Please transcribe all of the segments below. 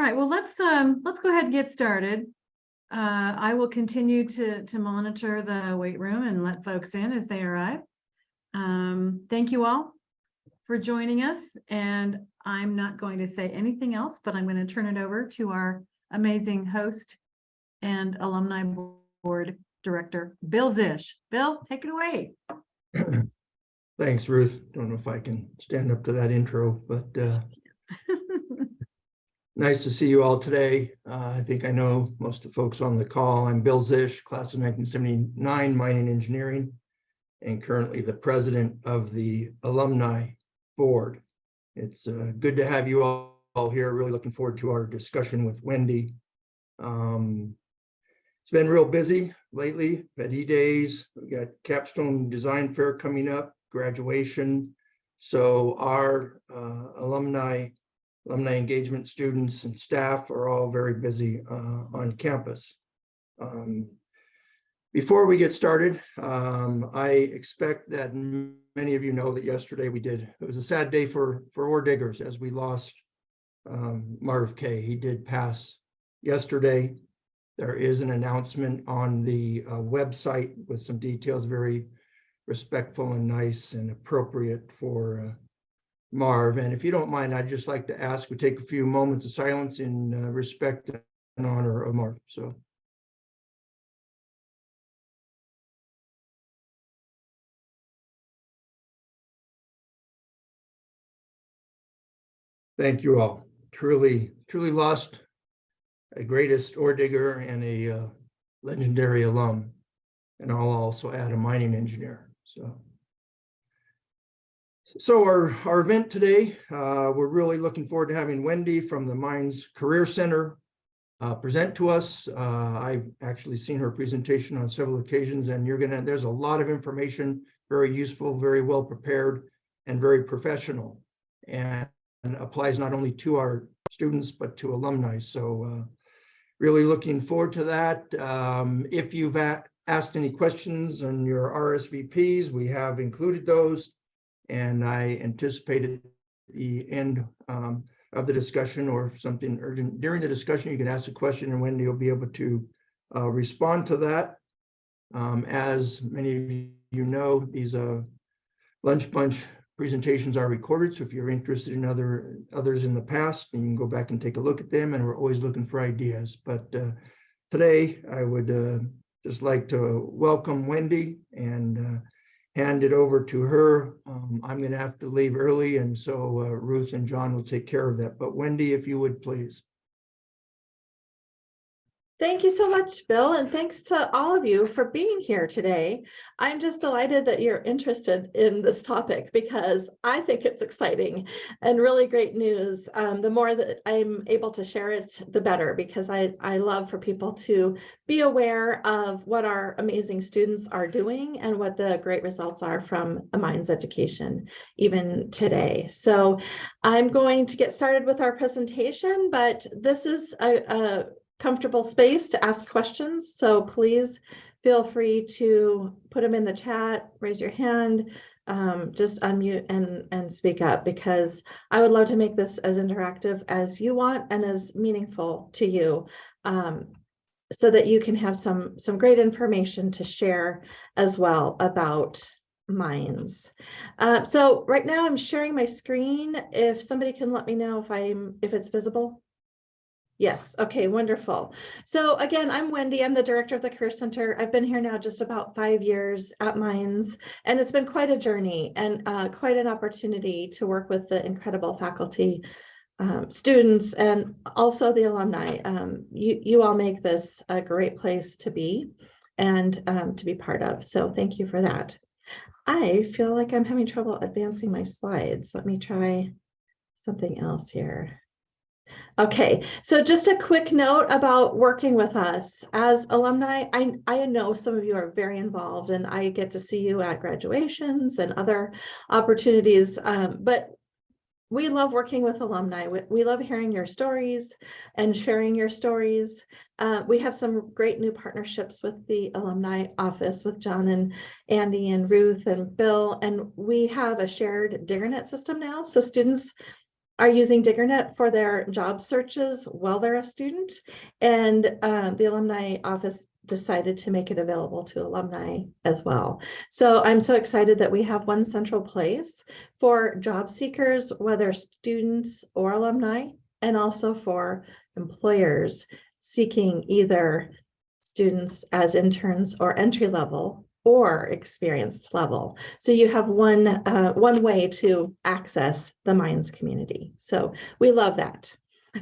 right, well, let's go ahead and get started. I will continue to monitor the wait room and let folks in as they arrive. Thank you all for joining us, and I'm not going to say anything else, but I'm going to turn it over to our amazing host and alumni board director, Bill Zish. Bill, take it away. Thanks, Ruth. Don't know if I can stand up to that intro, but nice to see you all today. I think I know most of the folks on the call. I'm Bill Zish, class of 1979, mining engineering, and currently the president of the alumni board. It's good to have you all here. Really looking forward to our discussion with Wendy. It's been real busy lately. At E-Days, we got Capstone Design Fair coming up, graduation. So our alumni engagement students and staff are all very busy on campus. Before we get started, I expect that many of you know that yesterday it was a sad day for ore diggers as we lost Marv K. He did pass yesterday. There is an announcement on the website with some details, very respectful and nice and appropriate for Marv. And if you don't mind, I'd just like to ask we take a few moments of silence in respect and honor of Marv. So. Thank you all. Truly lost a greatest ore digger and a legendary alum. And I'll also add a mining engineer. So our event today, we're really looking forward to having Wendy from the Mines Career Center present to us. I've actually seen her presentation on several occasions, and there's a lot of information, very useful, very well prepared, and very professional, and applies not only to our students, but to alumni. So really looking forward to that. If you've asked any questions on your RSVPs, we have included those. And I anticipate at the end of the discussion or something urgent during the discussion, you can ask a question and Wendy will be able to respond to that. As many of you know, these lunch bunch presentations are recorded. So if you're interested in others in the past, you can go back and take a look at them, and we're always looking for ideas. But today I would just like to welcome Wendy and hand it over to her. I'm going to have to leave early, and so Ruth and John will take care of that. But Wendy, if you would please. Thank you so much, Bill, and thanks to all of you for being here today. I'm just delighted that you're interested in this topic because I think it's exciting and really great news. The more that I'm able to share it, the better, because I love for people to be aware of what our amazing students are doing and what the great results are from a mines education, even today. So I'm going to get started with our presentation, but this is a comfortable space to ask questions. So please feel free to put them in the chat, raise your hand, just unmute and speak up, because I would love to make this as interactive as you want and as meaningful to you, so that you can have some great information to share as well about mines. So right now I'm sharing my screen. If somebody can let me know if it's visible. Yes. Okay, wonderful. So again, I'm Wendy. I'm the director of the Career Center. I've been here now just about 5 years at Mines, and it's been quite a journey and quite an opportunity to work with the incredible faculty, students, and also the alumni. You all make this a great place to be and to be part of. So thank you for that. I feel like I'm having trouble advancing my slides. Let me try something else here. Okay, so just a quick note about working with us as alumni. I know some of you are very involved, and I get to see you at graduations and other opportunities, but we love working with alumni. We love hearing your stories and sharing your stories. We have some great new partnerships with the alumni office with John and Andy and Ruth and Bill, and we have a shared DiggerNet system now. So students are using DiggerNet for their job searches while they're a student. And the alumni office decided to make it available to alumni as well. So I'm so excited that we have one central place for job seekers, whether students or alumni, and also for employers seeking either students as interns or entry level or experienced level. So you have one way to access the Minds community. So we love that.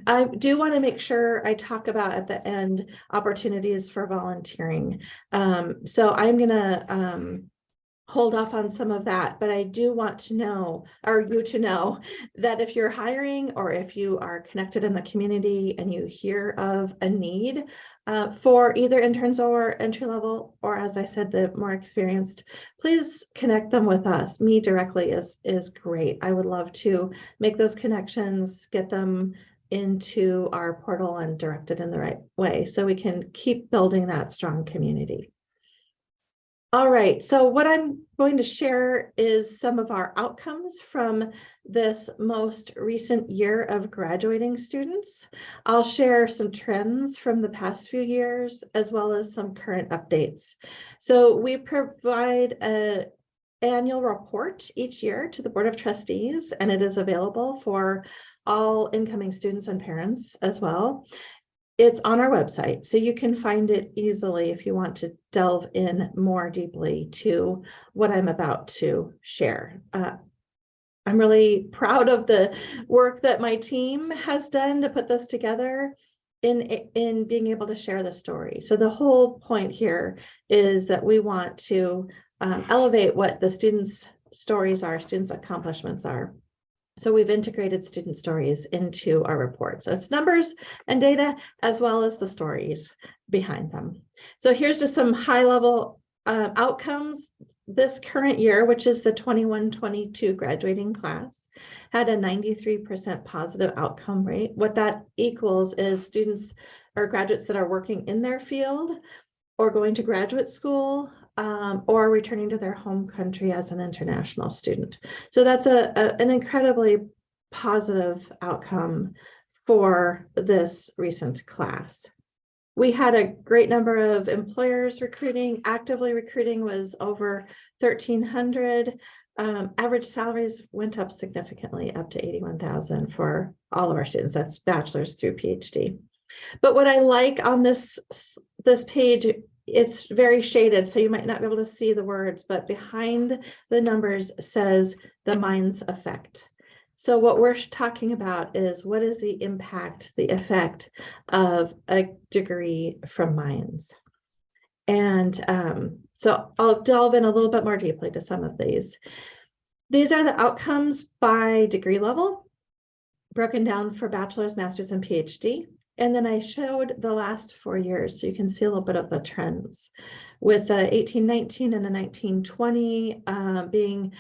I do want to make sure I talk about at the end opportunities for volunteering. So I'm going to hold off on some of that, but I do want to know, or you to know, that if you're hiring or if you are connected in the community and you hear of a need for either interns or entry level, or as I said, the more experienced, please connect them with us. Me directly is great. I would love to make those connections, get them into our portal and directed in the right way so we can keep building that strong community. All right, so what I'm going to share is some of our outcomes from this most recent year of graduating students. I'll share some trends from the past few years, as well as some current updates. So we provide an annual report each year to the Board of Trustees, and it is available for all incoming students and parents as well. It's on our website, so you can find it easily if you want to delve in more deeply to what I'm about to share. I'm really proud of the work that my team has done to put this together in being able to share the story. So the whole point here is that we want to elevate what the students' stories are, students' accomplishments are. So we've integrated student stories into our report. So it's numbers and data, as well as the stories behind them. So here's just some high level outcomes. This current year, which is the 21-22 graduating class, had a 93% positive outcome rate. What that equals is students or graduates that are working in their field or going to graduate school, or returning to their home country as an international student. So that's an incredibly positive outcome for this recent class. We had a great number of employers recruiting. Actively recruiting was over 1,300. Average salaries went up significantly, up to $81,000 for all of our students. That's bachelor's through PhD. But what I like on this page, it's very shaded, so you might not be able to see the words, but behind the numbers says the Minds effect. So what we're talking about is what is the impact, the effect of a degree from Minds. And so I'll delve in a little bit more deeply to some of these. These are the outcomes by degree level, broken down for bachelor's, master's, and PhD. And then I showed the last 4 years, so you can see a little bit of the trends, with the 18-19 and the 19-20 being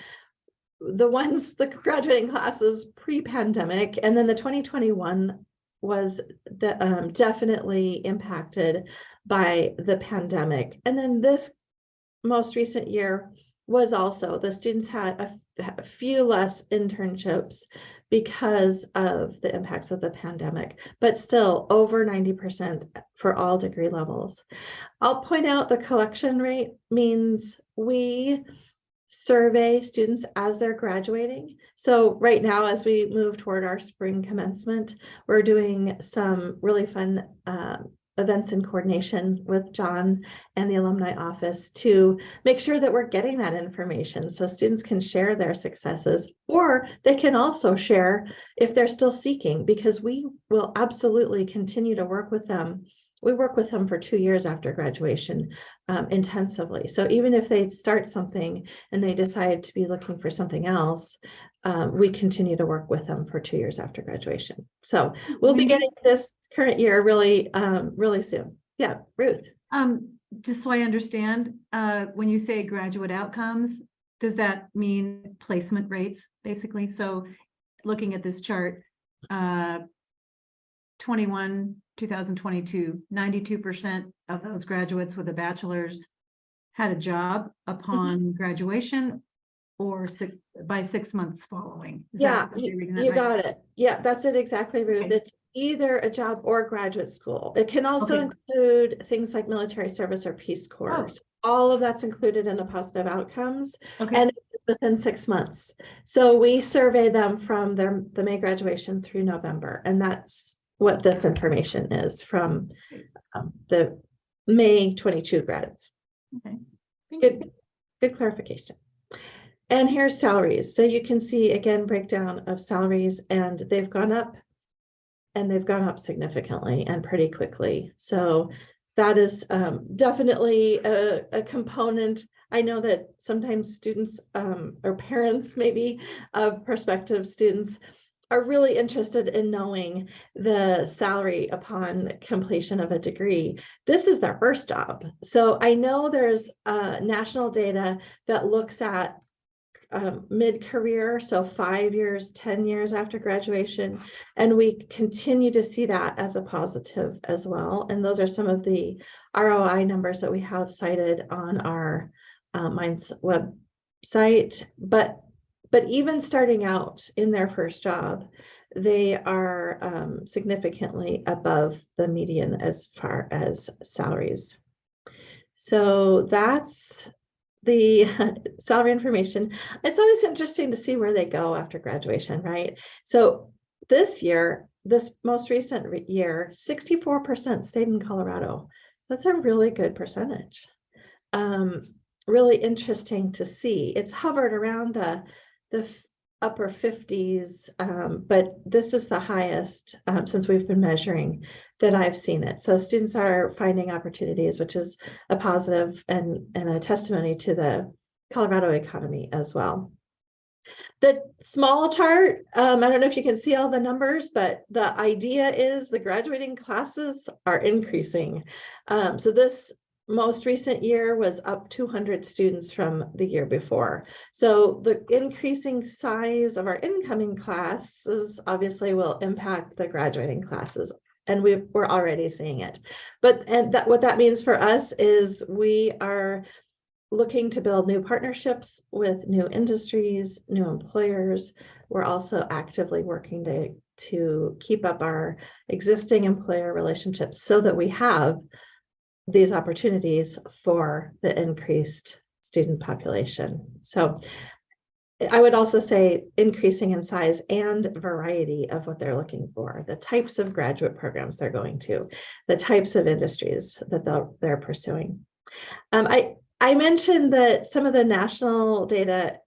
the graduating classes pre-pandemic, and then the 2021 was definitely impacted by the pandemic. And then this most recent year was also, the students had a few less internships because of the impacts of the pandemic, but still over 90% for all degree levels. I'll point out the collection rate means we survey students as they're graduating. So right now, as we move toward our spring commencement, we're doing some really fun events in coordination with John and the alumni office to make sure that we're getting that information so students can share their successes, or they can also share if they're still seeking, because we will absolutely continue to work with them. We work with them for 2 years after graduation intensively. So even if they start something and they decide to be looking for something else, we continue to work with them for 2 years after graduation. So we'll be getting this current year really, really soon. Yeah, Ruth. Just so I understand, when you say graduate outcomes, does that mean placement rates, basically? So looking at this chart, 2022, 92% of those graduates with a bachelor's had a job upon graduation, or by 6 months following. Is Yeah, that, am I reading that you right? got it. Yeah, that's it exactly, Ruth. Okay. It's either a job or graduate school. It can also Okay. include things like military service or Peace Corps. Oh. So all of that's included in the positive outcomes, Okay. and it's within 6 months. So we survey them from the May graduation through November, and that's what this information is from the May 22 grads. Okay. Thank you. Good clarification. And here's salaries. So you can see again breakdown of salaries, and they've gone up, and they've gone up significantly and pretty quickly. So that is definitely a component. I know that sometimes students or parents maybe of prospective students are really interested in knowing the salary upon completion of a degree. This is their first job. So I know there's national data that looks at mid-career, so 5 years, 10 years after graduation, and we continue to see that as a positive as well. And those are some of the ROI numbers that we have cited on our Minds website. But even starting out in their first job, they are significantly above the median as far as salaries. So that's the salary information. It's always interesting to see where they go after graduation, right? So this year, this most recent year, 64% stayed in Colorado. That's a really good percentage. Really interesting to see. It's hovered around the upper 50s, but this is the highest since we've been measuring that I've seen it. So students are finding opportunities, which is a positive and a testimony to the Colorado economy as well. The small chart, I don't know if you can see all the numbers, but the idea is the graduating classes are increasing. So this most recent year was up 200 students from the year before. So the increasing size of our incoming classes obviously will impact the graduating classes, and we're already seeing it. But what that means for us is we are looking to build new partnerships with new industries, new employers. We're also actively working to keep up our existing employer relationships so that we have these opportunities for the increased student population. So I would also say increasing in size and variety of what they're looking for, the types of graduate programs they're going to, the types of industries that they're pursuing. I mentioned that some of the national data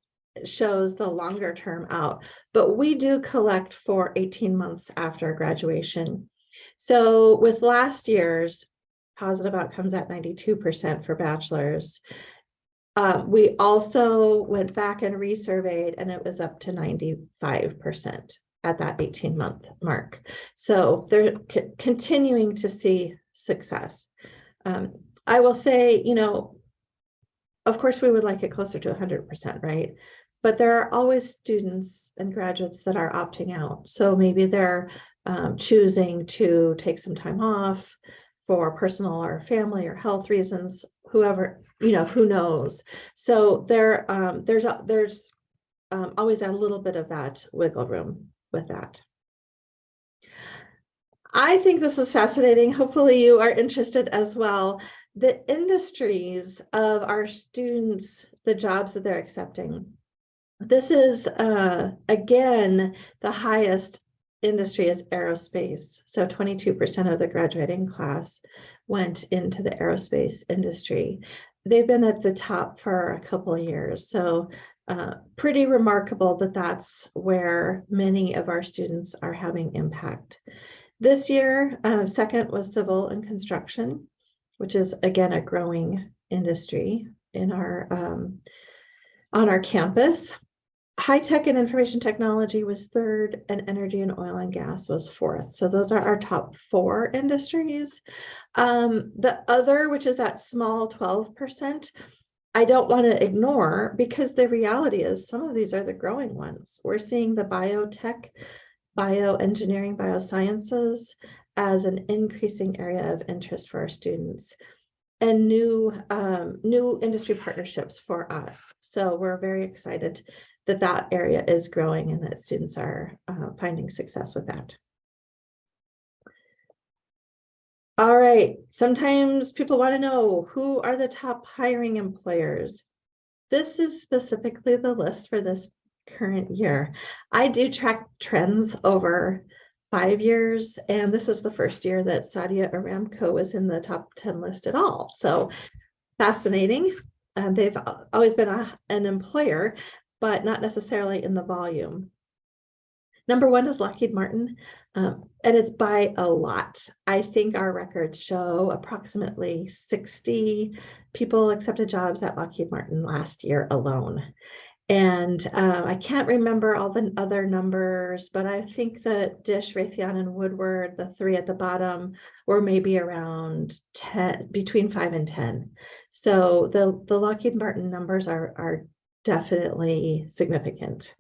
shows the longer term out, but we do collect for 18 months after graduation. So with last year's positive outcomes at 92% for bachelor's, we also went back and resurveyed, and it was up to 95% at that 18-month mark. So they're continuing to see success. I will say, you know, of course, we would like it closer to 100%, right? But there are always students and graduates that are opting out. So maybe they're choosing to take some time off for personal or family or health reasons, whoever, you know, who knows. So there's always a little bit of that wiggle room with that. I think this is fascinating. Hopefully you are interested as well. The industries of our students, the jobs that they're accepting. This is, again, the highest industry is aerospace. So 22% of the graduating class went into the aerospace industry. They've been at the top for a couple of years. So pretty remarkable that that's where many of our students are having impact. This year, second was civil and construction, which is again a growing industry in our on our campus. High tech and information technology was third, and energy and oil and gas was fourth. So those are our top 4 industries. The other, which is that small 12%, I don't want to ignore, because the reality is some of these are the growing ones. We're seeing the biotech, bioengineering, biosciences as an increasing area of interest for our students. and new industry partnerships for us. So we're very excited that that area is growing and that students are finding success with that. All right, sometimes people want to know, who are the top hiring employers? This is specifically the list for this current year. I do track trends over 5 years, and this is the first year that Saudi Aramco is in the top 10 list at all. So fascinating. They've always been an employer, but not necessarily in the volume. Number 1 is Lockheed Martin, and it's by a lot. I think our records show approximately 60 people accepted jobs at Lockheed Martin last year alone. And I can't remember all the other numbers, but I think that Dish, Raytheon, and Woodward, the 3 at the bottom, were maybe around 10, between 5 and 10. So the Lockheed Martin numbers are definitely significant.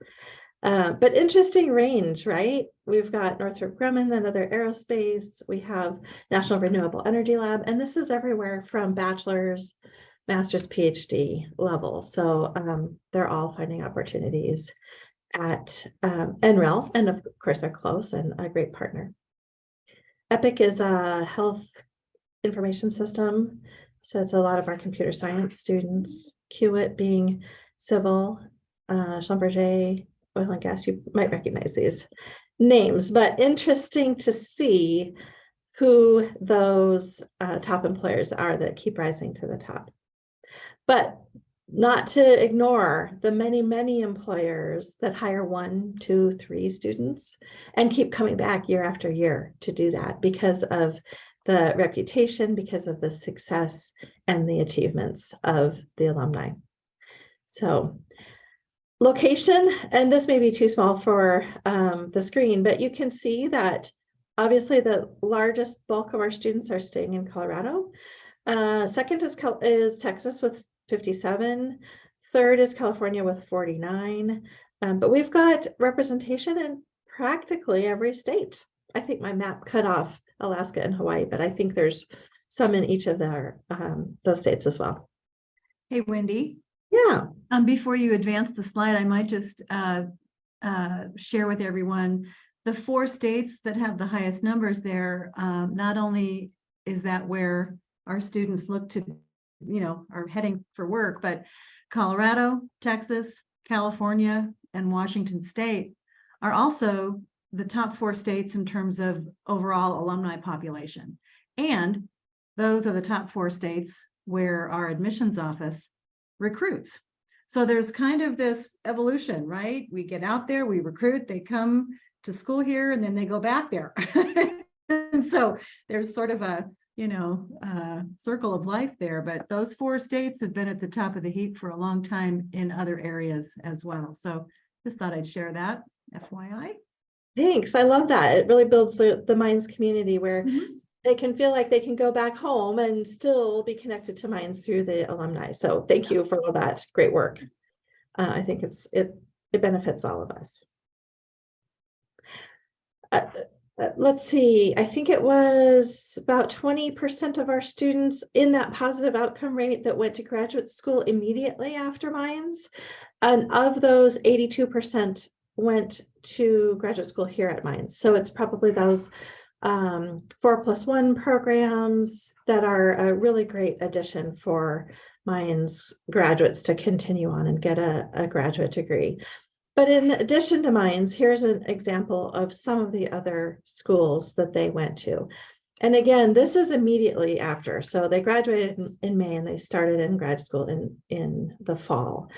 But interesting range, right? We've got Northrop Grumman, another aerospace. We have National Renewable Energy Lab, and this is everywhere from bachelor's, master's, PhD level. So they're all finding opportunities at NREL, and of course they're close and a great partner. Epic is a health information system. So it's a lot of our computer science students. Kiewit being civil, Schlumberger, oil and gas. You might recognize these names, but interesting to see who those top employers are that keep rising to the top. But not to ignore the many, many employers that hire 1, 2, 3 students and keep coming back year after year to do that because of the reputation, because of the success and the achievements of the alumni. So location, and this may be too small for the screen, but you can see that obviously the largest bulk of our students are staying in Colorado. Second is Texas with 57. Third is California with 49. But we've got representation in practically every state. I think my map cut off Alaska and Hawaii, but I think there's some in each of those states as well. Hey, Wendy. Yeah. Before you advance the slide, I might just share with everyone the 4 states that have the highest numbers there. Not only is that where our students look to, are heading for work, but Colorado, Texas, California, and Washington State are also the top 4 states in terms of overall alumni population. And those are the top 4 states where our admissions office recruits. So there's kind of this evolution, right? We get out there, we recruit, they come to school here, and then they go back there. And so there's sort of a circle of life there, but those 4 states have been at the top of the heap for a long time in other areas as well. So just thought I'd share that, FYI. Thanks. I love that. It really builds the Mines community where they can feel like they can go back home and still be connected to Mines through the alumni. So thank you for all that great work. I think it benefits all of us. Let's see, I think it was about 20% of our students in that positive outcome rate that went to graduate school immediately after Mines. And of those, 82% went to graduate school here at Mines. So it's probably those 4+1 programs that are a really great addition for Mines graduates to continue on and get a graduate degree. But in addition to Mines, here's an example of some of the other schools that they went to. And again, this is immediately after. So they graduated in May and they started in grad school in the fall.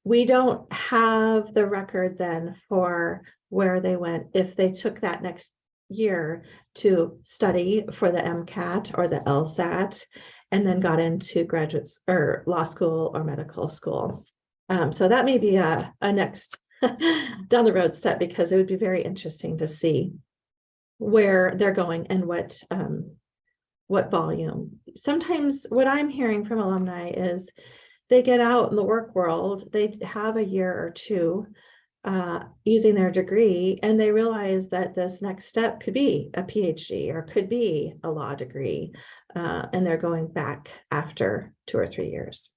We don't have the record then for where they went if they took that next year to study for the MCAT or the LSAT and then got into graduate or law school or medical school. So that may be a next down the road step, because it would be very interesting to see where they're going and what volume. Sometimes what I'm hearing from alumni is they get out in the work world, they have a year or 2 using their degree, and they realize that this next step could be a PhD or could be a law degree, and they're going back after 2 or 3 years.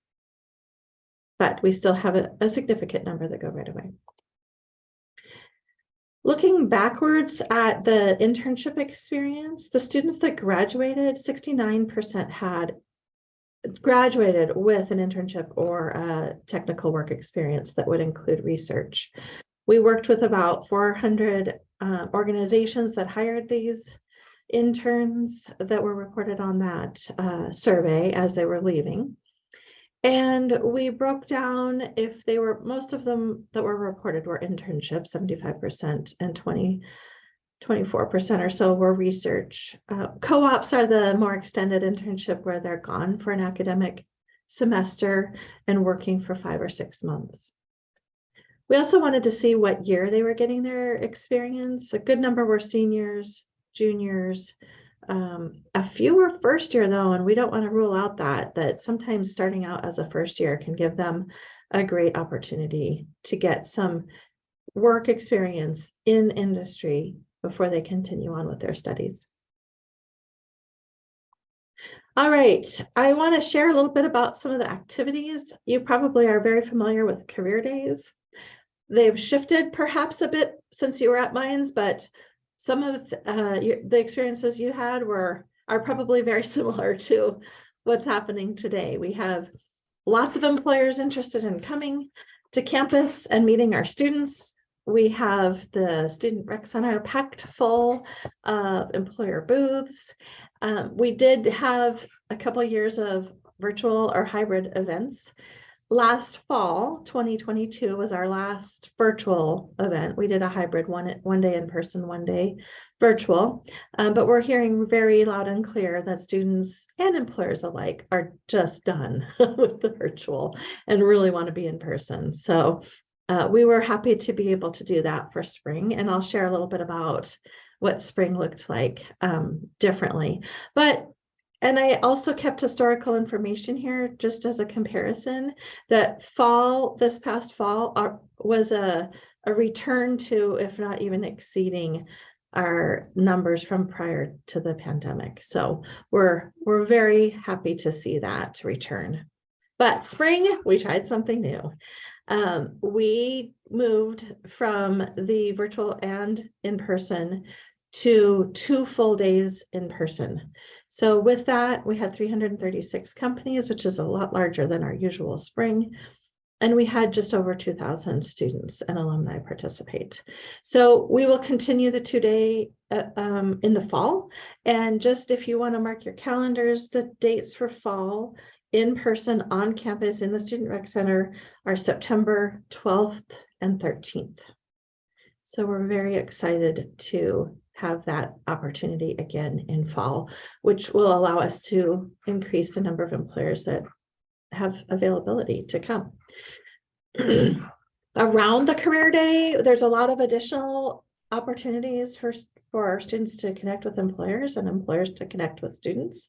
But we still have a significant number that go right away. Looking backwards at the internship experience, the students that graduated, 69% had graduated with an internship or a technical work experience that would include research. We worked with about 400 organizations that hired these interns that were reported on that survey as they were leaving. And we broke down if they were, most of them that were reported were internships, 75%, and 24% or so were research. Co-ops are the more extended internship where they're gone for an academic semester and working for 5 or 6 months. We also wanted to see what year they were getting their experience. A good number were seniors, juniors. A few were first year though, and we don't want to rule out that sometimes starting out as a first year can give them a great opportunity to get some work experience in industry before they continue on with their studies. All right, I want to share a little bit about some of the activities. You probably are very familiar with career days. They've shifted perhaps a bit since you were at Mines, but some of the experiences you had are probably very similar to what's happening today. We have lots of employers interested in coming to campus and meeting our students. We have the Student Rec Center packed full of employer booths. We did have a couple of years of virtual or hybrid events. Last fall, 2022 was our last virtual event. We did a hybrid, one day in person, one day virtual. But we're hearing very loud and clear that students and employers alike are just done with the virtual and really want to be in person. So we were happy to be able to do that for spring. And I'll share a little bit about what spring looked like differently. And I also kept historical information here just as a comparison that this past fall was a return to, if not even exceeding, our numbers from prior to the pandemic. So we're very happy to see that return. But spring, we tried something new. We moved from the virtual and in-person to 2 full days in person. So with that, we had 336 companies, which is a lot larger than our usual spring. And we had just over 2,000 students and alumni participate. So we will continue the 2-day in the fall. And just if you want to mark your calendars, the dates for fall in person on campus in the Student Rec Center are September 12th and 13th. So we're very excited to have that opportunity again in fall, which will allow us to increase the number of employers that have availability to come. Around the career day, there's a lot of additional opportunities for our students to connect with employers and employers to connect with students.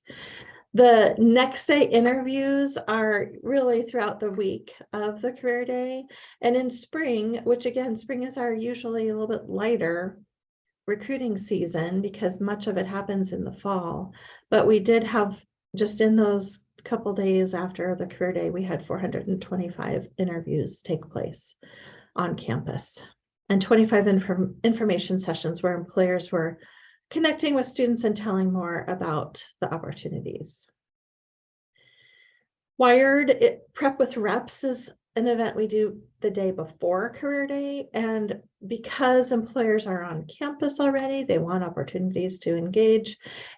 The next day interviews are really throughout the week of the career day. And in spring, which again, spring is our usually a little bit lighter recruiting season because much of it happens in the fall. But we did have, just in those couple days after the career day, we had 425 interviews take place on campus and 25 information sessions where employers were connecting with students and telling more about the opportunities. Wired Prep with Reps is an event we do the day before career day. And because employers are on campus already, they want opportunities to engage,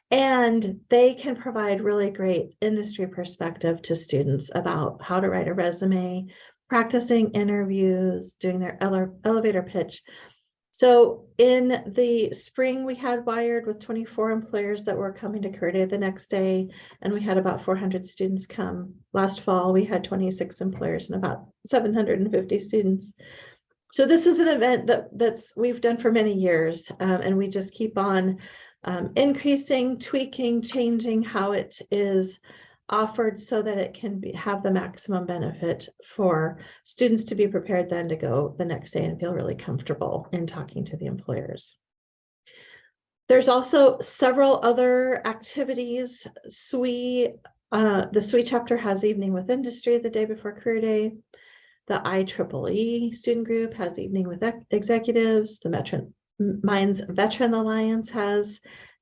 and they can provide really great industry perspective to students about how to write a resume, practicing interviews, doing their elevator pitch. So in the spring, we had Wired with 24 employers that were coming to career day the next day, and we had about 400 students come. Last fall, we had 26 employers and about 750 students. So this is an event that's we've done for many years, and we just keep on increasing, tweaking, changing how it is offered so that it can have the maximum benefit for students to be prepared then to go the next day and feel really comfortable in talking to the employers. There's also several other activities. The SWE chapter has Evening with Industry the day before Career Day. The IEEE student group has Evening with Executives. The Minds Veteran Alliance has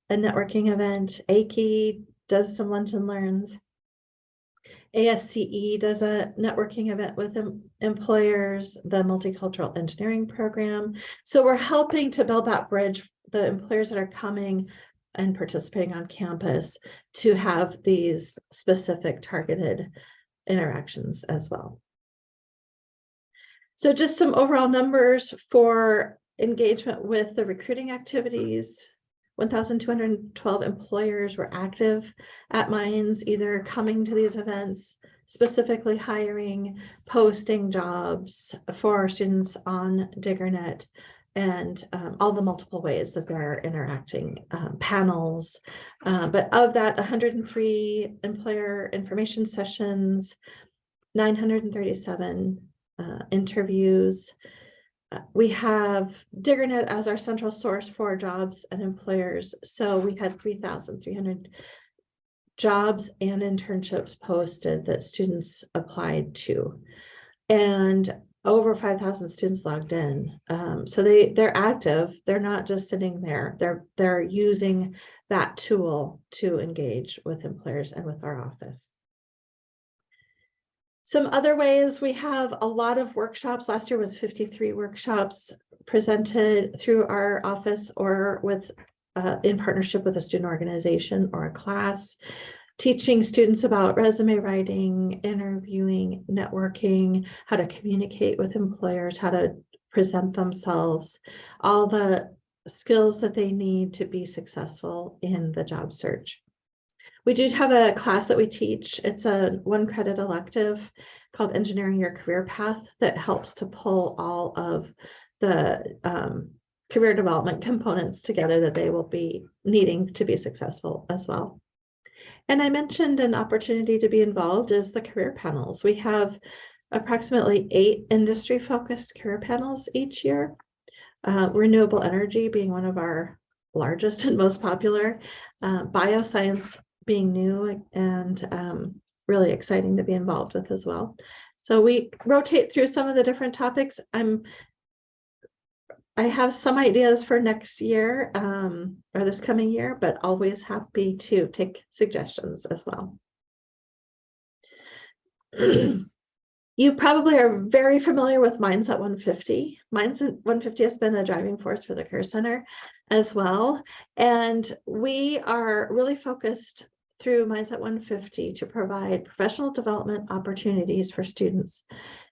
a networking event. AICE does some lunch and learns. ASCE does a networking event with employers, the Multicultural Engineering Program. So we're helping to build that bridge, the employers that are coming and participating on campus to have these specific targeted interactions as well. So just some overall numbers for engagement with the recruiting activities. 1,212 employers were active at Minds, either coming to these events, specifically hiring, posting jobs for students on DiggerNet, and all the multiple ways that they're interacting, panels. But of that, 103 employer information sessions, 937 interviews. We have DiggerNet as our central source for jobs and employers. So we had 3,300 jobs and internships posted that students applied to, and over 5,000 students logged in. So they're active. They're not just sitting there. They're using that tool to engage with employers and with our office. Some other ways, we have a lot of workshops. Last year was 53 workshops presented through our office or with in partnership with a student organization or a class, teaching students about resume writing, interviewing, networking, how to communicate with employers, how to present themselves, all the skills that they need to be successful in the job search. We do have a class that we teach. It's a 1-credit elective called Engineering Your Career Path that helps to pull all of the career development components together that they will be needing to be successful as well. And I mentioned an opportunity to be involved is the career panels. We have approximately 8 industry-focused career panels each year. Renewable energy being one of our largest and most popular, bioscience being new and really exciting to be involved with as well. So we rotate through some of the different topics. I have some ideas for next year or this coming year, but always happy to take suggestions as well. You probably are very familiar with Minds at 150. Minds at 150 has been a driving force for the Career Center as well. And we are really focused through Minds at 150 to provide professional development opportunities for students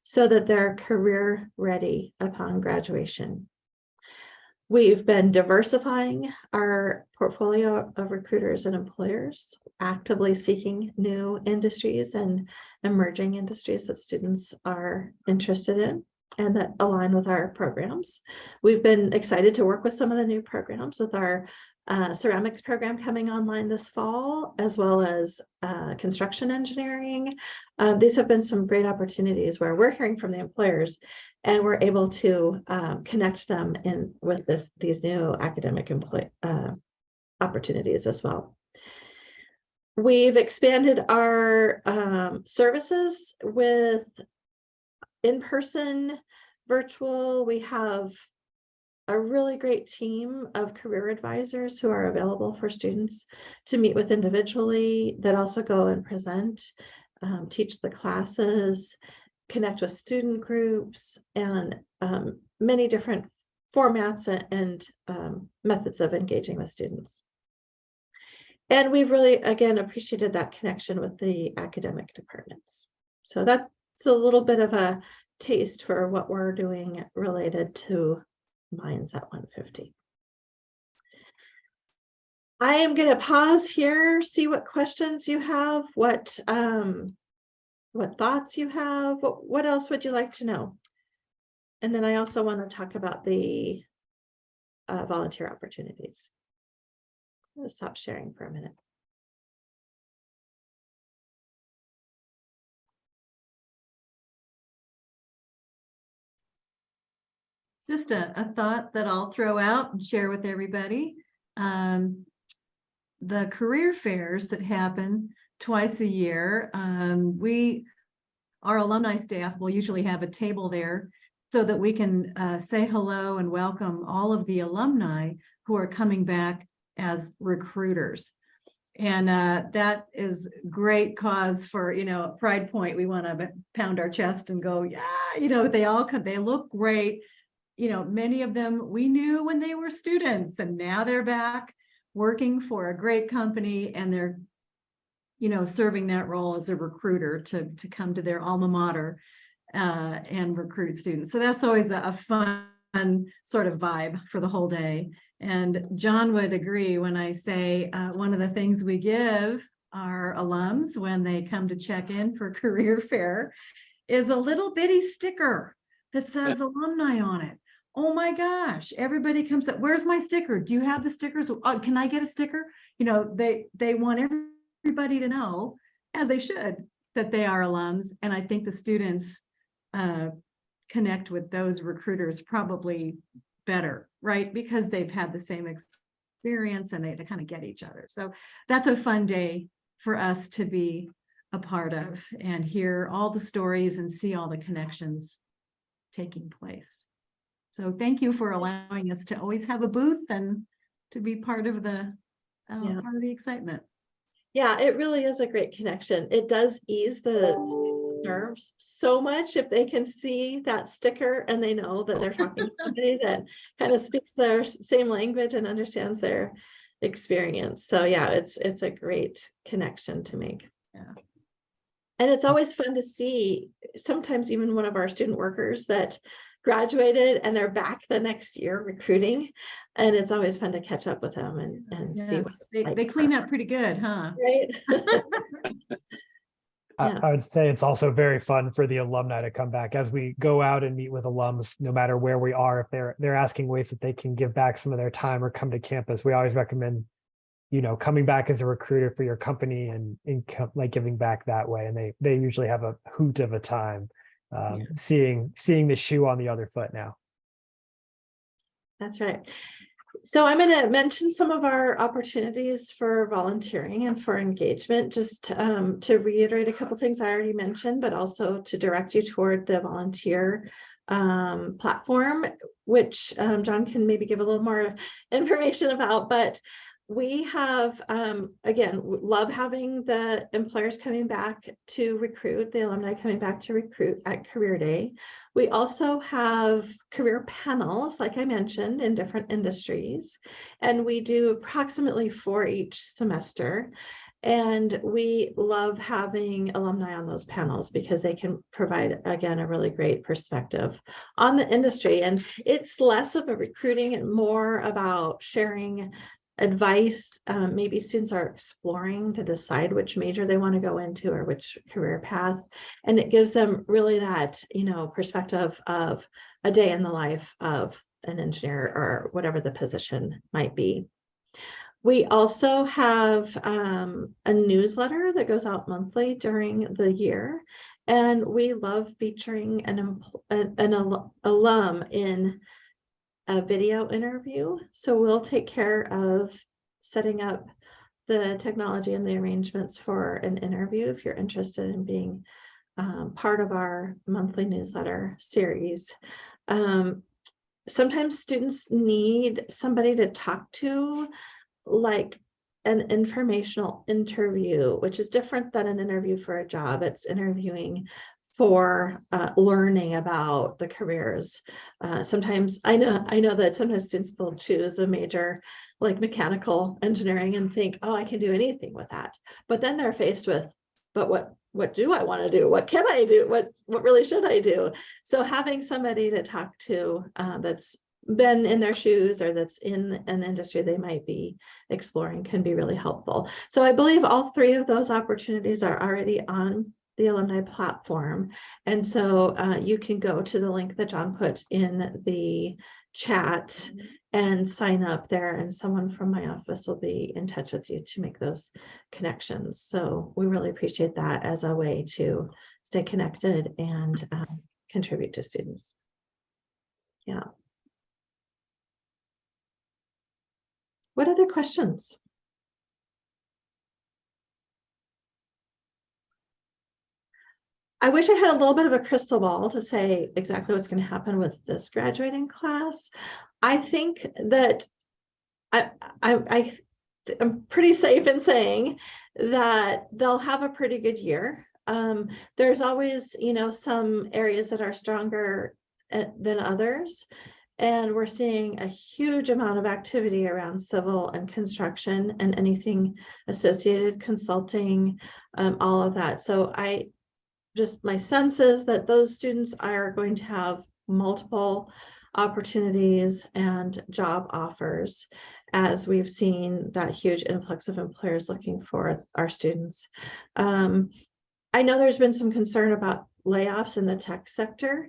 so that they're career ready upon graduation. We've been diversifying our portfolio of recruiters and employers, actively seeking new industries and emerging industries that students are interested in and that align with our programs. We've been excited to work with some of the new programs with our ceramics program coming online this fall, as well as construction engineering. These have been some great opportunities where we're hearing from the employers and we're able to connect them in with these new academic opportunities as well. We've expanded our services with in-person, virtual. We have a really great team of career advisors who are available for students to meet with individually, that also go and present, teach the classes, connect with student groups, and many different formats and methods of engaging with students. And we've really, again, appreciated that connection with the academic departments. So that's a little bit of a taste for what we're doing related to Minds at 150. I am going to pause here, see what questions you have, what thoughts you have, what else would you like to know? And then I also want to talk about the volunteer opportunities. I'm going to stop sharing for a minute. just a thought that I'll throw out and share with everybody. The career fairs that happen twice a year, our alumni staff will usually have a table there so that we can say hello and welcome all of the alumni who are coming back as recruiters. And that is great cause for, Pride Point. We want to pound our chest and go, yeah, they all come, they look great. Many of them we knew when they were students, and now they're back working for a great company, and they're, serving that role as a recruiter to come to their alma mater and recruit students. So that's always a fun sort of vibe for the whole day. And John would agree when I say one of the things we give our alums when they come to check in for career fair is a little bitty sticker that says alumni on it. Oh my gosh, everybody comes up, where's my sticker? Do you have the stickers? Can I get a sticker? They want everybody to know, as they should, that they are alums. And I think the students connect with those recruiters probably better, right? Because they've had the same experience and they kind of get each other. So that's a fun day for us to be a part of and hear all the stories and see all the connections taking place. So thank you for allowing us to always have a booth and to be part of the excitement. Yeah, it really is a great connection. It does ease the nerves so much if they can see that sticker and they know that they're talking to somebody that kind of speaks their same language and understands their experience. So yeah, it's a great connection to make. Yeah. And it's always fun to see sometimes even one of our student workers that graduated and they're back the next year recruiting. And it's always fun to catch up with them and see what they clean up pretty good, huh? right. I would say it's also very fun for the alumni to come back as we go out and meet with alums, no matter where we are. If they're asking ways that they can give back some of their time or come to campus, we always recommend, coming back as a recruiter for your company and like giving back that way. And they usually have a hoot of a time seeing the shoe on the other foot now. That's right. So I'm going to mention some of our opportunities for volunteering and for engagement, just to reiterate a couple things I already mentioned, but also to direct you toward the volunteer platform, which John can maybe give a little more information about. But we have, again, love having the employers coming back to recruit, the alumni coming back to recruit at Career Day. We also have career panels, like I mentioned, in different industries, and we do approximately 4 each semester. And we love having alumni on those panels because they can provide, again, a really great perspective on the industry. And it's less of a recruiting and more about sharing advice. Maybe students are exploring to decide which major they want to go into or which career path. And it gives them really that, perspective of a day in the life of an engineer or whatever the position might be. We also have a newsletter that goes out monthly during the year, and we love featuring an alum in a video interview. So we'll take care of setting up the technology and the arrangements for an interview if you're interested in being part of our monthly newsletter series. Sometimes students need somebody to talk to, like an informational interview, which is different than an interview for a job. It's interviewing for learning about the careers. Sometimes I know that sometimes students will choose a major like mechanical engineering and think, oh, I can do anything with that. But then they're faced with, but what do I want to do? What can I do? What really should I do? So having somebody to talk to that's been in their shoes or that's in an industry they might be exploring can be really helpful. So I believe all 3 of those opportunities are already on the alumni platform. And so you can go to the link that John put in the chat and sign up there, and someone from my office will be in touch with you to make those connections. So we really appreciate that as a way to stay connected and contribute to students. Yeah. What other questions? I wish I had a little bit of a crystal ball to say exactly what's going to happen with this graduating class. I think that I'm pretty safe in saying that they'll have a pretty good year. There's always, some areas that are stronger than others. And we're seeing a huge amount of activity around civil and construction and anything associated, consulting, all of that. So my sense is that those students are going to have multiple opportunities and job offers, as we've seen that huge influx of employers looking for our students. I know there's been some concern about layoffs in the tech sector.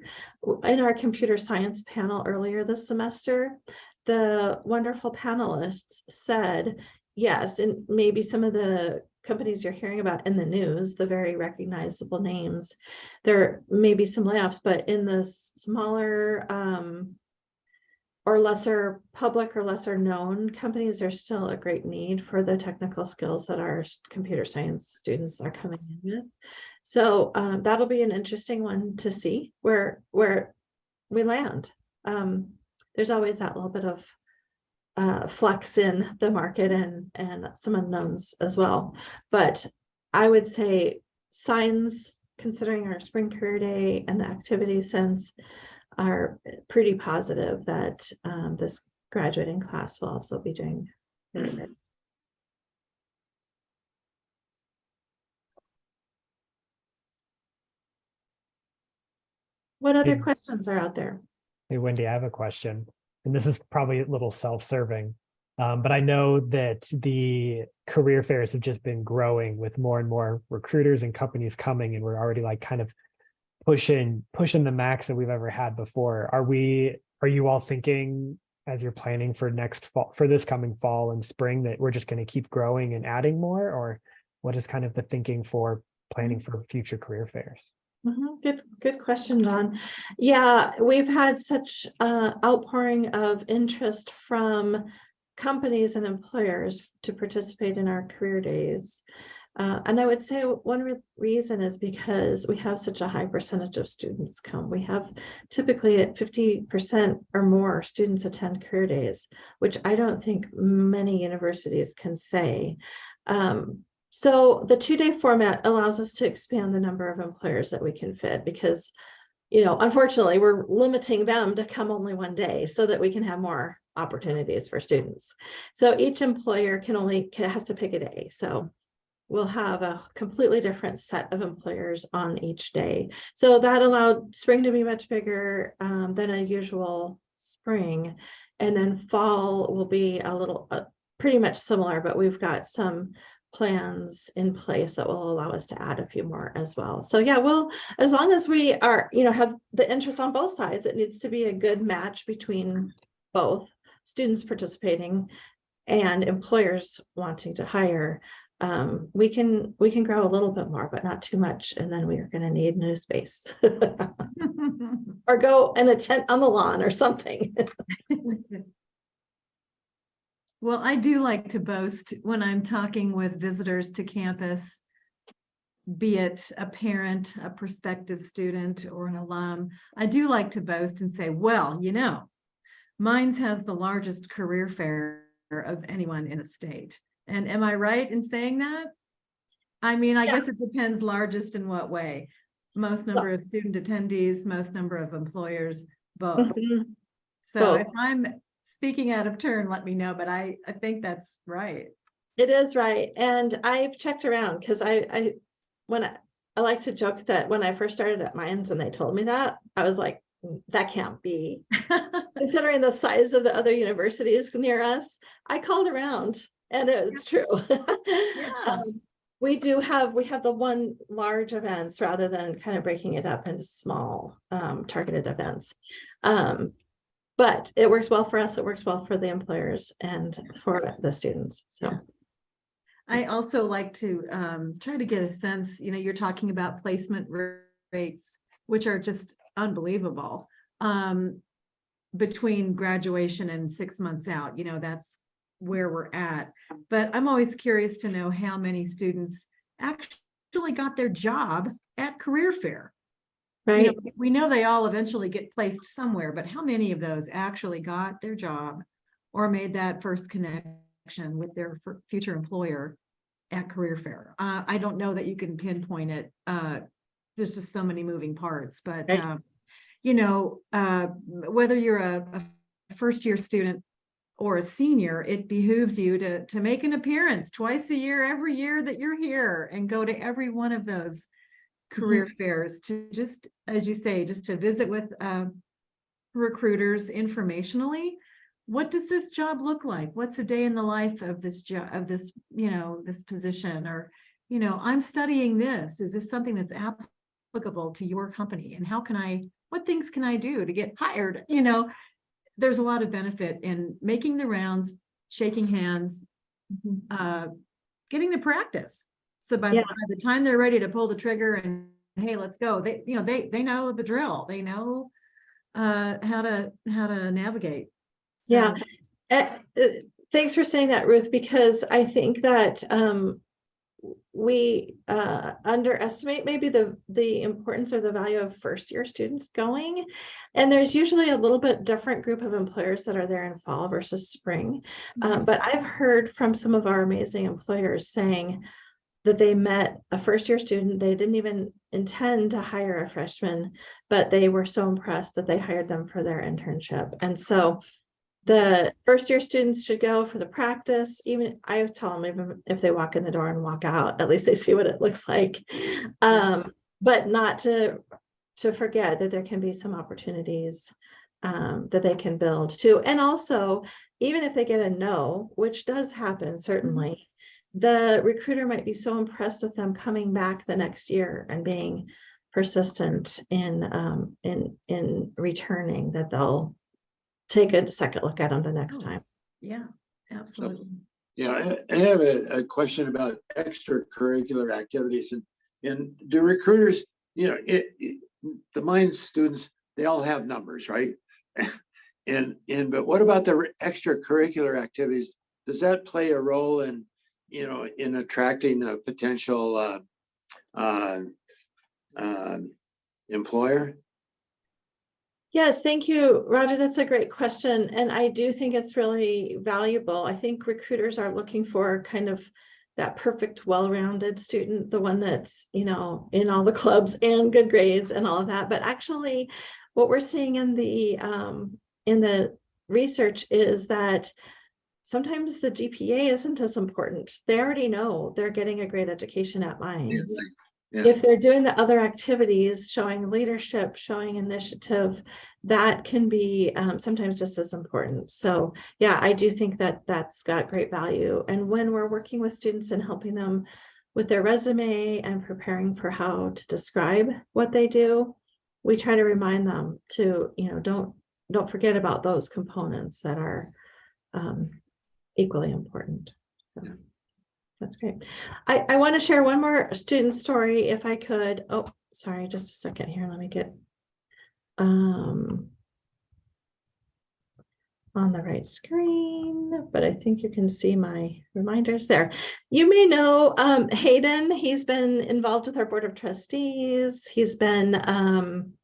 In our computer science panel earlier this semester, the wonderful panelists said, yes, and maybe some of the companies you're hearing about in the news, the very recognizable names, there may be some layoffs, but in the smaller or lesser public or lesser known companies, there's still a great need for the technical skills that our computer science students are coming in with. So that'll be an interesting one to see where we land. There's always that little bit of flex in the market and some unknowns as well. But I would say signs, considering our spring career day and the activity sense, are pretty positive that this graduating class will also be doing very good. What other questions are out there? Hey, Wendy, I have a question, and this is probably a little self-serving, but I know that the career fairs have just been growing with more and more recruiters and companies coming, and we're already like kind of pushing the max that we've ever had before. Are you all thinking, as you're planning for next fall, for this coming fall and spring, that we're just going to keep growing and adding more, or what is kind of the thinking for planning for future career fairs? Good question, John. Yeah, we've had such outpouring of interest from companies and employers to participate in our career days. And I would say one reason is because we have such a high percentage of students come. We have typically at 50% or more students attend career days, which I don't think many universities can say. So the 2-day format allows us to expand the number of employers that we can fit, because, unfortunately, we're limiting them to come only one day so that we can have more opportunities for students. So each employer has to pick a day. So we'll have a completely different set of employers on each day. So that allowed spring to be much bigger than a usual spring. And then fall will be a little pretty much similar, but we've got some plans in place that will allow us to add a few more as well. So yeah, as long as we are, have the interest on both sides, it needs to be a good match between both students participating and employers wanting to hire. We can grow a little bit more, but not too much. And then we are going to need new space or go and attend on the lawn or something. Well, I do like to boast when I'm talking with visitors to campus, be it a parent, a prospective student, or an alum. I do like to boast and say, well, Mines has the largest career fair of anyone in the state. And am I right in saying that? I mean, I guess it depends, largest in what way. Most number of student attendees, most number of employers, both. So Both. If I'm speaking out of turn, let me know, but I think that's right. It is right. And I've checked around because I like to joke that when I first started at Mines and they told me that, I was like, that can't be. Considering the size of the other universities near us, I called around and it's true. Yeah. We have the one large events rather than kind of breaking it up into small targeted events. But it works well for us. It works well for the employers and for the students. So I also like to try to get a sense, you're talking about placement rates, which are just unbelievable, between graduation and 6 months out. That's where we're at. But I'm always curious to know how many students actually got their job at career fair. You know, Right. we know they all eventually get placed somewhere, but how many of those actually got their job or made that first connection with their future employer at career fair? I don't know that you can pinpoint it. There's just so many moving parts, but Right. you know, whether you're a first year student or a senior, it behooves you to make an appearance twice a year, every year that you're here, and go to every one of those career fairs to just, as you say, just to visit with recruiters informationally. What does this job look like? What's a day in the life of this job, of this, you know, this position? Or, you know, I'm studying this. Is this something that's applicable to your company? And how can what things can I do to get hired? You know, there's a lot of benefit in making the rounds, shaking hands, getting the practice. So by the time they're ready to pull the trigger and hey, let's go, they, you know, they know the drill. They know how to navigate. So, Yeah. Thanks for saying that, Ruth, because I think that we underestimate maybe the importance or the value of first year students going. And there's usually a little bit different group of employers that are there in fall versus spring. But I've heard from some of our amazing employers saying that they met a first year student. They didn't even intend to hire a freshman, but they were so impressed that they hired them for their internship. And so the first year students should go for the practice. Even I tell them, even if they walk in the door and walk out, at least they see what it looks like. But not to forget that there can be some opportunities that they can build too. And also, even if they get a no, which does happen, certainly, the recruiter might be so impressed with them coming back the next year and being persistent in returning that they'll take a second look at them the next time. Yeah, absolutely. Yeah, I have a question about extracurricular activities, and do recruiters, you know, the Mines students, they all have numbers, right? But what about the extracurricular activities? Does that play a role in, you know, in attracting a potential employer? Yes, thank you, Roger. That's a great question. And I do think it's really valuable. I think recruiters are looking for kind of that perfect, well-rounded student, the one that's, you know, in all the clubs and good grades and all of that. But actually, what we're seeing in the research is that sometimes the GPA isn't as important. They already know they're getting a great education at Mines. Yeah. If they're doing the other activities, showing leadership, showing initiative, that can be sometimes just as important. So yeah, I do think that that's got great value. And when we're working with students and helping them with their resume and preparing for how to describe what they do, we try to remind them to, you know, don't forget about those components that are equally important. So. Yeah. That's great. I want to share one more student story if I could. Oh, sorry, just a second here. Let me get on the right screen, but I think you can see my reminders there. You may know Hayden. He's been involved with our board of trustees. He's been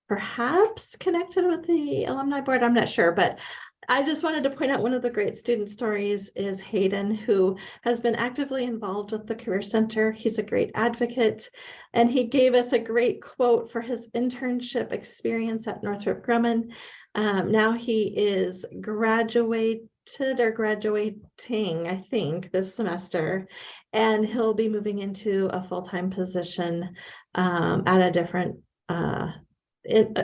perhaps connected with the alumni board. I'm not sure, but I just wanted to point out one of the great student stories is Hayden, who has been actively involved with the Career Center. He's a great advocate, and he gave us a great quote for his internship experience at Northrop Grumman. Now he is graduating, I think, this semester, and he'll be moving into a full-time position at a different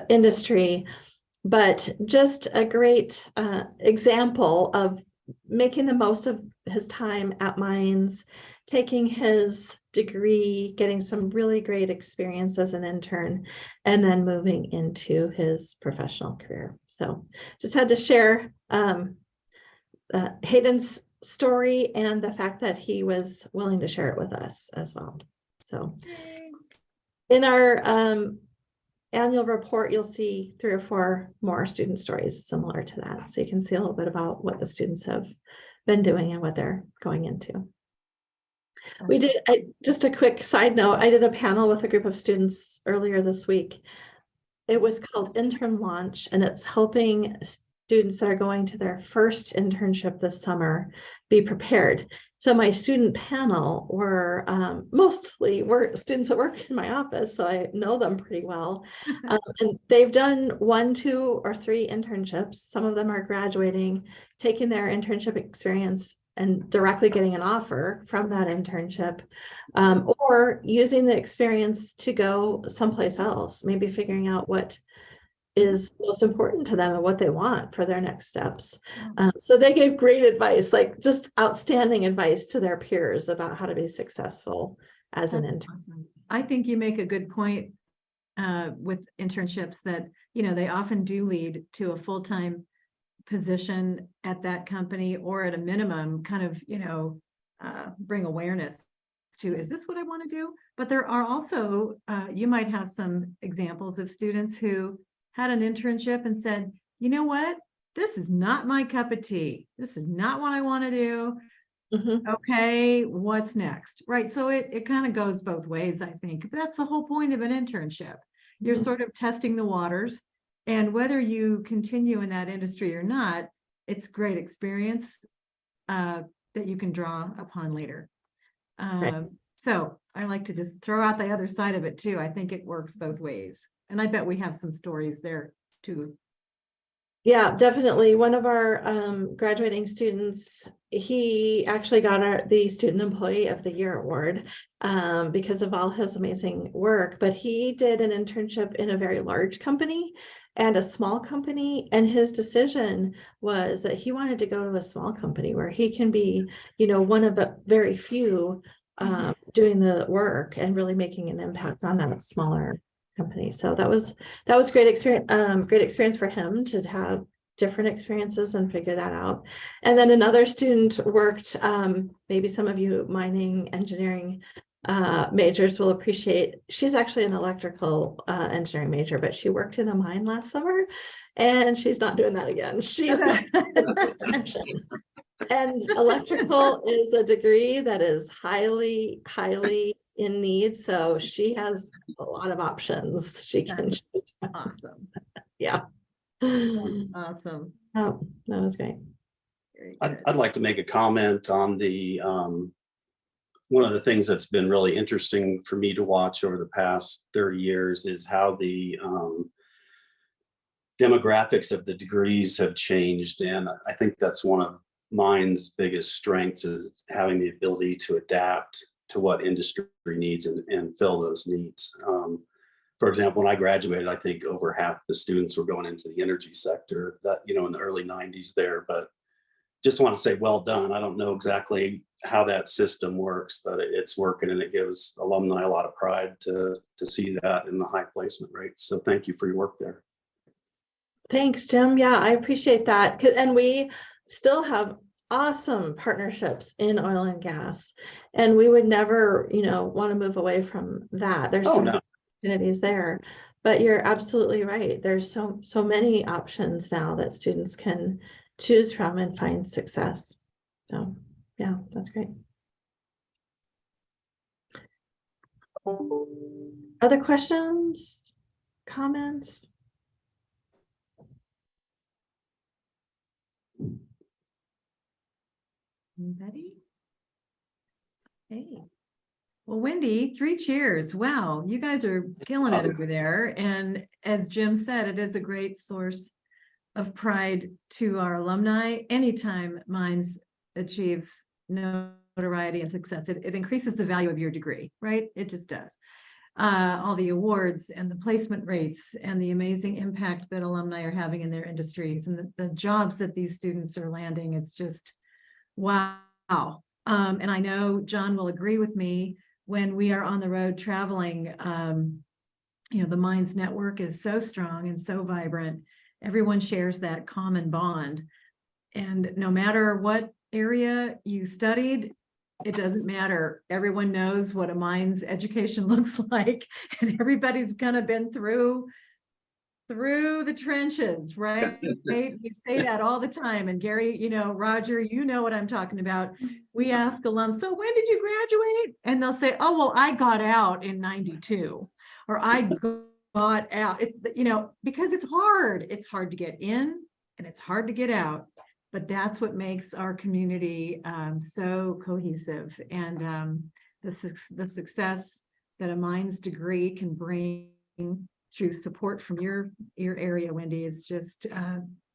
industry. But just a great example of making the most of his time at Mines, taking his degree, getting some really great experience as an intern, and then moving into his professional career. So just had to share Hayden's story and the fact that he was willing to share it with us as well. So in our annual report, you'll see 3 or 4 more student stories similar to that. So you can see a little bit about what the students have been doing and what they're going into. We did, just a quick side note, I did a panel with a group of students earlier this week. It was called Intern Launch, and it's helping students that are going to their first internship this summer be prepared. So my student panel were mostly students that work in my office, so I know them pretty well. And they've done 1, 2, or 3 internships. Some of them are graduating, taking their internship experience and directly getting an offer from that internship, or using the experience to go someplace else, maybe figuring out what is most important to them and what they want for their next steps. So they gave great advice, like just outstanding advice to their peers about how to be successful as an intern. Awesome. I think you make a good point with internships that, you know, they often do lead to a full-time position at that company, or at a minimum kind of, you know, bring awareness to, is this what I want to do? But there are also, you might have some examples of students who had an internship and said, you know what, this is not my cup of tea. This is not what I want to do. Okay, what's next? Right. So it kind of goes both ways, I think. That's the whole point of an internship. You're sort of testing the waters. And whether you continue in that industry or not, it's great experience that you can draw upon later. So I like to just throw out the other side of it too. I think it works both ways. And I bet we have some stories there too. Yeah, definitely. One of our graduating students, he actually got the Student Employee of the Year award because of all his amazing work. But he did an internship in a very large company and a small company. And his decision was that he wanted to go to a small company where he can be, you know, one of the very few doing the work and really making an impact on that smaller company. So that was great experience for him to have different experiences and figure that out. And then another student worked, maybe some of you mining engineering majors will appreciate, she's actually an electrical engineering major, but she worked in a mine last summer and she's not doing that again. She's not and electrical is a degree that is highly in need, so she has a lot of options she can choose. Awesome. Yeah. Awesome. Oh, that was great. I'd like to make a comment on the one of the things that's been really interesting for me to watch over the past 30 years is how the demographics of the degrees have changed. And I think that's one of mine's biggest strengths, is having the ability to adapt to what industry needs and fill those needs. For example, when I graduated, I think over half the students were going into the energy sector, that, you know, in the early 90s there, but just want to say, well done. I don't know exactly how that system works, but it's working, and it gives alumni a lot of pride to see that in the high placement rates. So thank you for your work there. Thanks, Jim. Yeah, I appreciate that. And we still have awesome partnerships in oil and gas, and we would never, you know, want to move away from that. There's some opportunities there, but you're absolutely right. There's so many options now that students can choose from and find success. So yeah, that's great. Other questions, comments? Anybody? Hey. Well, Wendy, 3 cheers. Wow, you guys are killing it over there. And as Jim said, it is a great source of pride to our alumni. Anytime Mines achieves notoriety and success, it increases the value of your degree, right? It just does. All the awards and the placement rates and the amazing impact that alumni are having in their industries and the jobs that these students are landing, it's just wow. And I know John will agree with me, when we are on the road traveling, you know, the Mines network is so strong and so vibrant. Everyone shares that common bond. And no matter what area you studied, it doesn't matter. Everyone knows what a Mines education looks like, and everybody's kind of been through through the trenches, right? We say that all the time. And Gary, Roger, you know what I'm talking about. We ask alums, so when did you graduate? And they'll say, oh, well, I got out in 92, or I got out. It's, because it's hard. It's hard to get in and it's hard to get out. But that's what makes our community so cohesive. And the success that a Mines degree can bring through support from your area, Wendy, is just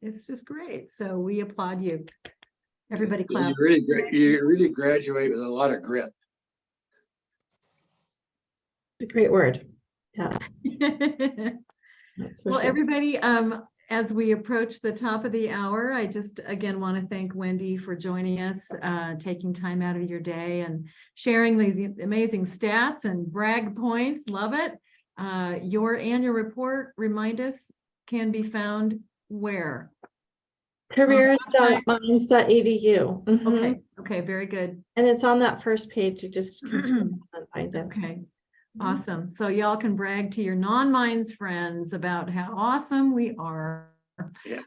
it's just great. So we applaud you. Everybody clap. You really graduate with a lot of grit. It's a great word. Yeah. That's for Well, sure. everybody, as we approach the top of the hour, I just again want to thank Wendy for joining us, taking time out of your day and sharing these amazing stats and brag points. Love it. Your annual report, remind us, can be found where? Careers.mines.edu. Mhm. Okay, very good. And it's on that first page. You just can scroll down and find it. Okay, awesome. So y'all can brag to your non-Mines friends about how awesome we are. Yeah.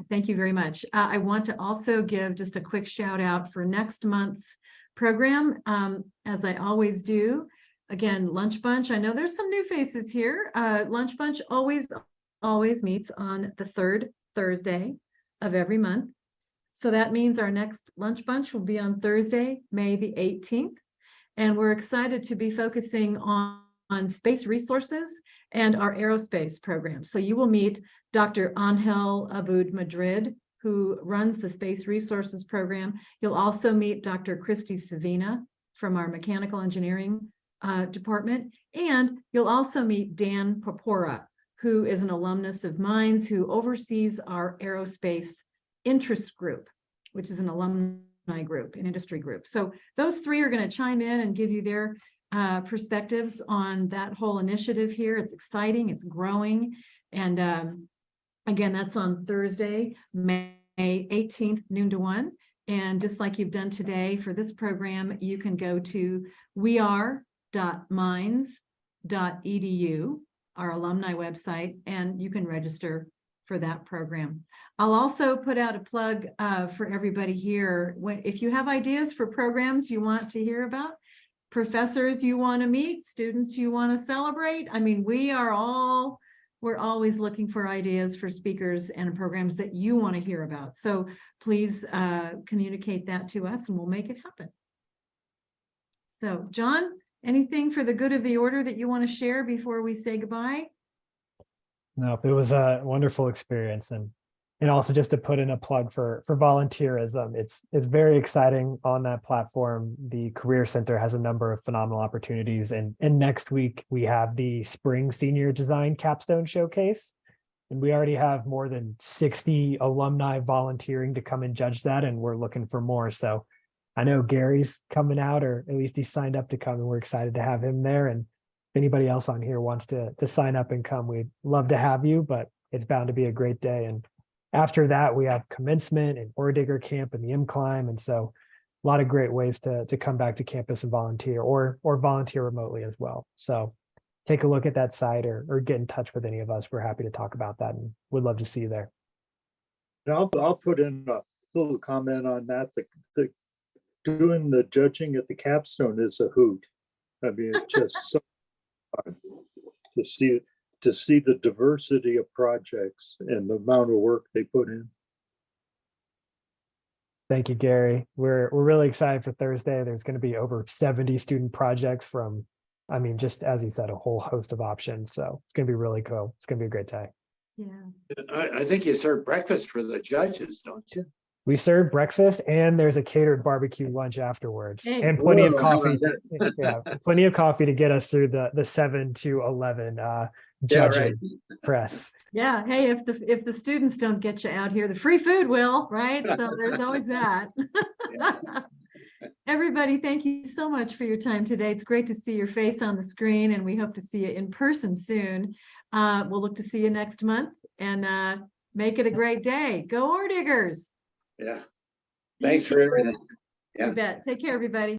Thank you very much. I want to also give just a quick shout out for next month's program, as I always do. Again, Lunch Bunch. I know there's some new faces here. Lunch Bunch always meets on the third Thursday of every month. So that means our next Lunch Bunch will be on Thursday, May the 18th. And we're excited to be focusing on space resources and our aerospace program. So you will meet Dr. Angel Abud Madrid, who runs the Space Resources Program. You'll also meet Dr. Christy Savina from our Mechanical Engineering department. And you'll also meet Dan Popora, who is an alumnus of Mines, who oversees our aerospace interest group, which is an alumni group, an industry group. So those three are going to chime in and give you their perspectives on that whole initiative here. It's exciting, it's growing. And again, that's on Thursday, May 18th, noon to 1. And just like you've done today for this program, you can go to weare.mines.edu, our alumni website, and you can register for that program. I'll also put out a plug for everybody here. If you have ideas for programs you want to hear about, professors you want to meet, students you want to celebrate, I mean, we're always looking for ideas for speakers and programs that you want to hear about. So please communicate that to us and we'll make it happen. So John, anything for the good of the order that you want to share before we say goodbye? No, it was a wonderful experience, and also just to put in a plug for volunteerism. It's very exciting on that platform. The Career Center has a number of phenomenal opportunities, and next week we have the Spring Senior Design Capstone Showcase, and we already have more than 60 alumni volunteering to come and judge that, and we're looking for more. So I know Gary's coming out, or at least he signed up to come, and we're excited to have him there. And if anybody else on here wants to sign up and come, we'd love to have you, but it's bound to be a great day. And after that, we have commencement and Ore Digger Camp and the M-Climb. And so a lot of great ways to come back to campus and volunteer, or volunteer remotely as well. So take a look at that site, or get in touch with any of us. We're happy to talk about that and would love to see you there. And I'll put in a little comment on that. The doing the judging at the capstone is a hoot. I mean, it's just so fun to see the diversity of projects and the amount of work they put in. Thank you, Gary. We're really excited for Thursday. There's going to be over 70 student projects from, I mean, just as he said, a whole host of options. So it's going to be really cool. It's going to be a great day. Yeah. I think you serve breakfast for the judges, don't you? We serve breakfast, and there's a catered barbecue lunch afterwards, Hey. and plenty of Whoa, coffee. how Plenty of coffee to get us through the 7 to 11 judging press. Yeah. Hey, if the students don't get you out here, the free food will, right? So there's always that. Everybody, thank you so much for your time today. It's great to see your face on the screen, and we hope to see you in person soon. We'll look to see you next month, and make it a great day. Go Ore Diggers. Yeah. Thanks for everything. Yeah. You bet. Take care, everybody.